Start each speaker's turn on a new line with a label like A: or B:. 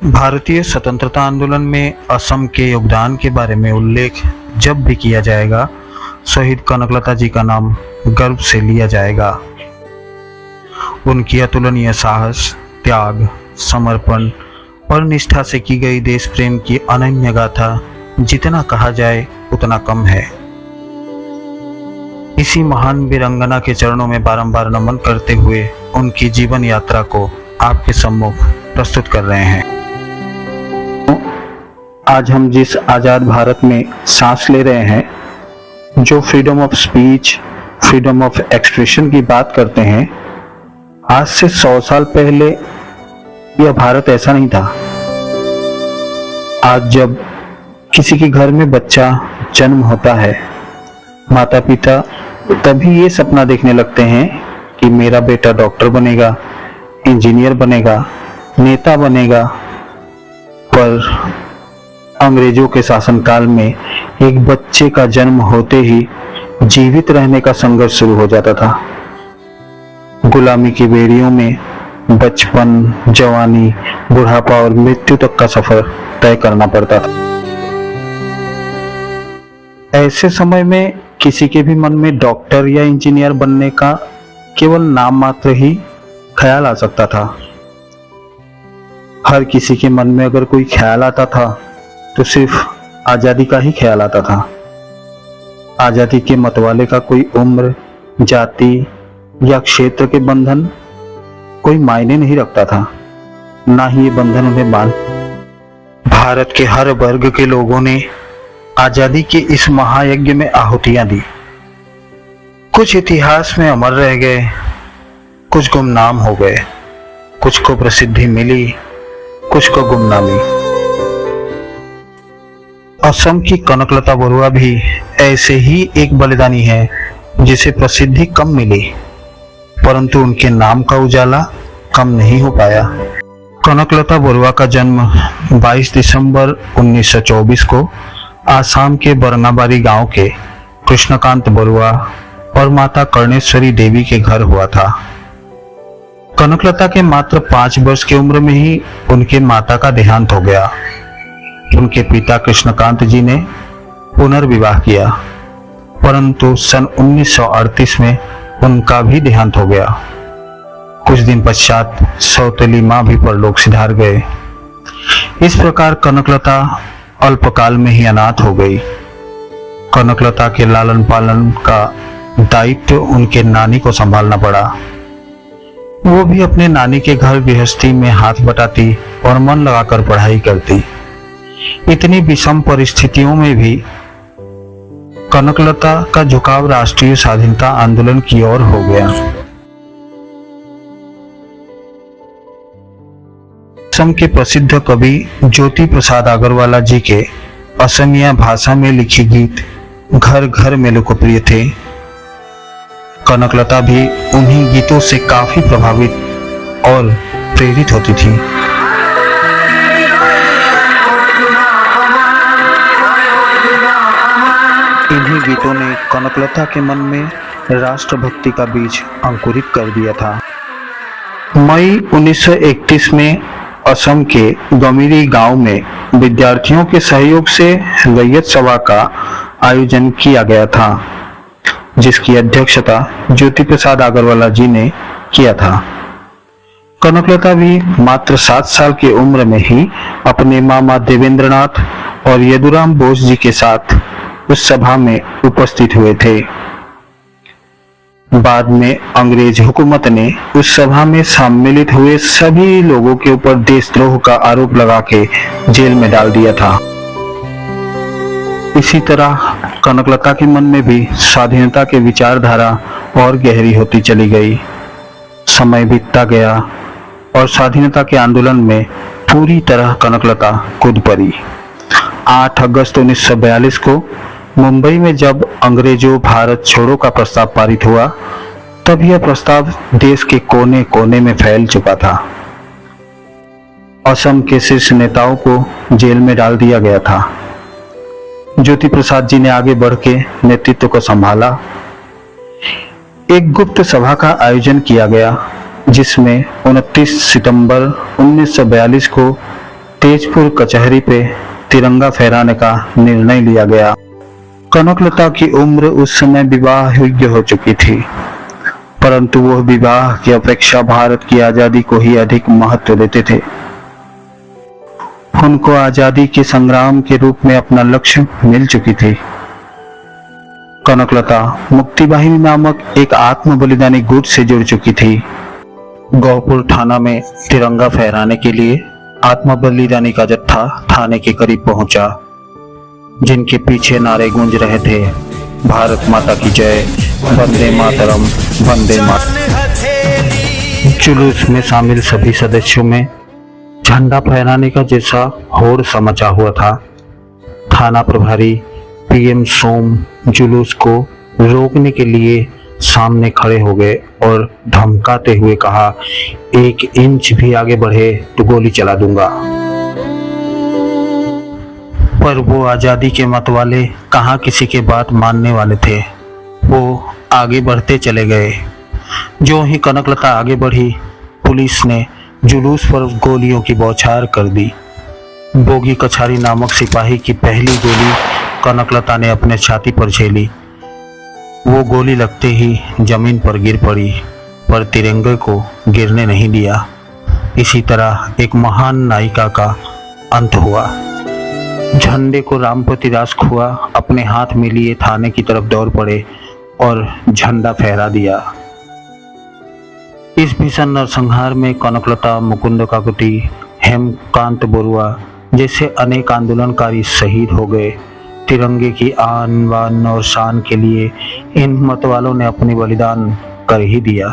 A: भारतीय स्वतंत्रता आंदोलन में असम के योगदान के बारे में उल्लेख जब भी किया जाएगा, शहीद कनकलता जी का नाम गर्व से लिया जाएगा। उनकी अतुलनीय साहस, त्याग, समर्पण और निष्ठा से की गई देश प्रेम की अनन्य गाथा जितना कहा जाए उतना कम है। इसी महान वीरांगना के चरणों में बारंबार नमन करते हुए उनकी जीवन यात्रा को आपके सम्मुख प्रस्तुत कर रहे हैं। आज हम जिस आज़ाद भारत में सांस ले रहे हैं, जो freedom of speech, freedom of expression की बात करते हैं, आज से 100 साल पहले यह भारत ऐसा नहीं था। आज जब किसी के घर में बच्चा जन्म होता है, माता पिता तभी ये सपना देखने लगते हैं कि मेरा बेटा डॉक्टर बनेगा, इंजीनियर बनेगा, नेता बनेगा। पर अंग्रेजों के शासनकाल में एक बच्चे का जन्म होते ही जीवित रहने का संघर्ष शुरू हो जाता था। गुलामी की बेड़ियों में बचपन, जवानी, बुढ़ापा और मृत्यु तक का सफर तय करना पड़ता था। ऐसे समय में किसी के भी मन में डॉक्टर या इंजीनियर बनने का केवल नाम मात्र ही ख्याल आ सकता था। हर किसी के मन में अगर कोई ख्याल आता था तो सिर्फ आजादी का ही ख्याल आता था। आजादी के मतवाले का कोई उम्र, जाति या क्षेत्र के बंधन कोई मायने नहीं रखता था, ना ही ये बंधन उन्हें बांध। भारत के हर वर्ग के लोगों ने आजादी के इस महायज्ञ में आहुतियां दी। कुछ इतिहास में अमर रह गए, कुछ गुमनाम हो गए, कुछ को प्रसिद्धि मिली, कुछ को गुमनामी। असम की कनकलता बरुआ भी ऐसे ही एक बलिदानी है जिसे प्रसिद्धि कम मिली, परंतु उनके नाम का उजाला कम नहीं हो पाया। कनकलता बरुआ का जन्म 22 दिसंबर 1924 को आसाम के बरनाबारी गांव के कृष्णकांत बरुआ और माता कर्णेश्वरी देवी के घर हुआ था। कनकलता के मात्र 5 वर्ष की उम्र में ही उनके माता का देहांत हो गया। उनके पिता कृष्णकांत जी ने पुनर्विवाह किया, परंतु सन 1938 में उनका भी देहांत हो गया। कुछ दिन पश्चात सौतेली मां भी परलोक सिधार गए। इस प्रकार कनकलता अल्पकाल में ही अनाथ हो गई। कनकलता के लालन पालन का दायित्व उनके नानी को संभालना पड़ा। वो भी अपने नानी के घर गृहस्थी में हाथ बटाती और मन लगाकर पढ़ाई करती। इतनी विषम परिस्थितियों में भी कनकलता का झुकाव राष्ट्रीय स्वाधीनता आंदोलन की ओर हो गया। असम के प्रसिद्ध कवि ज्योति प्रसाद अग्रवाला जी के असमिया भाषा में लिखे गीत घर घर में लोकप्रिय थे। कनकलता भी उन्हीं गीतों से काफी प्रभावित और प्रेरित होती थी। इन्हीं गीतों ने कनकलता के मन में राष्ट्रभक्ति का बीज अंकुरित कर दिया था। मई 1931 में असम के गमीरी गांव में विद्यार्थियों के सहयोग से रैयत सभा का आयोजन किया गया था, जिसकी अध्यक्षता ज्योति प्रसाद अग्रवाला जी ने किया था। कनकलता भी मात्र 7 साल की उम्र में ही अपने मामा देवेंद्रनाथ और यदुराम बोस जी के साथ उस सभा में उपस्थित हुए थे। बाद में अंग्रेज हुकूमत ने उस सभा में सम्मिलित हुए सभी लोगों के ऊपर देशद्रोह का आरोप लगा के जेल में डाल दिया था। इसी तरह कनकलता के मन में भी स्वाधीनता के विचारधारा और गहरी होती चली गई। समय बीतता गया और स्वाधीनता के आंदोलन में पूरी तरह कनकलता कूद पड़ी। 8 अगस्त 1942 को मुंबई में जब अंग्रेजों भारत छोड़ो का प्रस्ताव पारित हुआ, तब यह प्रस्ताव देश के कोने कोने में फैल चुका था। असम के शीर्ष नेताओं को जेल में डाल दिया गया था। ज्योति प्रसाद जी ने आगे बढ़ के नेतृत्व को संभाला। एक गुप्त सभा का आयोजन किया गया, जिसमें 29 सितंबर 1942 को तेजपुर कचहरी पे तिरंगा फहराने का निर्णय लिया गया। कनकलता की उम्र उस समय विवाह योग्य हो चुकी थी, परंतु वह विवाह की अपेक्षा भारत की आजादी को ही अधिक महत्व देते थे। उनको आजादी के संग्राम के रूप में अपना लक्ष्य मिल चुकी थी। कनकलता मुक्ति वाहिनी नामक एक आत्म बलिदानी गुट से जुड़ चुकी थी। गौपुर थाना में तिरंगा फहराने के लिए आत्म बलिदानी का जत्था थाने के करीब पहुंचा, जिनके पीछे नारे गूंज रहे थे, भारत माता की जय, वंदे मातरम, वंदे मातरम। जुलूस में शामिल सभी सदस्यों में झंडा फहराने का जैसा होड़ समचा हुआ था। थाना प्रभारी पीएम सोम जुलूस को रोकने के लिए सामने खड़े हो गए और धमकाते हुए कहा, 1 इंच भी आगे बढ़े तो गोली चला दूंगा। पर वो आजादी के मतवाले कहाँ किसी के बात मानने वाले थे। वो आगे बढ़ते चले गए। जो ही कनकलता आगे बढ़ी, पुलिस ने जुलूस पर गोलियों की बौछार कर दी। बोगी कछारी नामक सिपाही की पहली गोली कनकलता ने अपने छाती पर झेली। वो गोली लगते ही जमीन पर गिर पड़ी, पर तिरंगे को गिरने नहीं दिया। इसी तरह एक महान नायिका का अंत हुआ। झंडे को रामपति दास खुआ अपने हाथ में लिए थाने की तरफ दौड़ पड़े और झंडा फहरा दिया। इस भीषण नरसंहार में कनकलता, मुकुंद काकती, हेमकांत बरुआ जैसे अनेक आंदोलनकारी शहीद हो गए। तिरंगे की आन बान और शान के लिए इन मतवालों ने अपनी बलिदान कर ही दिया।